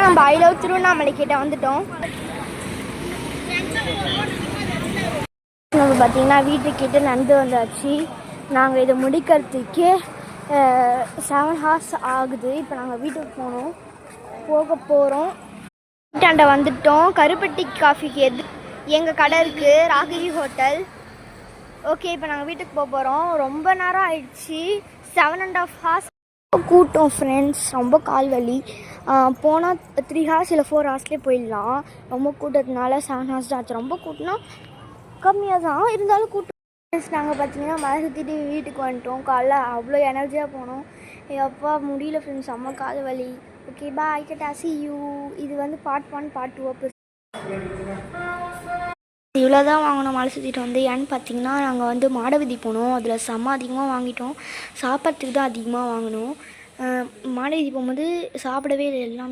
நம்ம I love Tiruvannamalai கிட்ட வந்துட்டோம். நம்ம பார்த்தீங்கன்னா வீட்டுக்கிட்ட நடந்து வந்தாச்சு. நாங்கள் இதை முடிக்கிறதுக்கே 7 hours ஆகுது. இப்போ நாங்கள் வீட்டுக்கு போக போகிறோம். வீட்டாண்ட வந்துட்டோம். கருப்பட்டி காஃபிக்கு எங்கள் கடை இருக்குது, ராகவி ஹோட்டல். ஓகே, இப்போ நாங்கள் வீட்டுக்கு போக போகிறோம். ரொம்ப நேரம் ஆயிடுச்சு, 7.5 hours கூட்டம் ஃப்ரெண்ட்ஸ். ரொம்ப கால் வலி. போனால் 3 hours இல்லை 4 hours போயிடலாம். ரொம்ப கூட்டத்தினால 7 hours தான் ஆச்சு. ரொம்ப கூட்டினா கம்மியாக தான் இருந்தாலும் கூட்டம். நாங்கள் பார்த்தீங்கன்னா மழை சுற்றிட்டு வீட்டுக்கு வந்துட்டோம். காலைல அவ்வளோ எனர்ஜியாக போனோம். எப்பா முடியல ஃப்ரெண்ட்ஸ், செம்ம கால் வலி. Okay bye, Tata, see you. இது வந்து பார்ட் 1 பார்ட் 2 இவ்வளோ தான் வாங்கினோம் மழை சுற்றிட்டு வந்து. ஏன்னு பார்த்தீங்கன்னா நாங்கள் வந்து மாடவீதி போனோம். அதில் செம்ம அதிகமாக வாங்கிட்டோம். சாப்பிட்றதுக்கு தான் அதிகமாக வாங்கினோம். மாடவீதி போகும்போது சாப்பிடவே இல்லை எல்லாம்.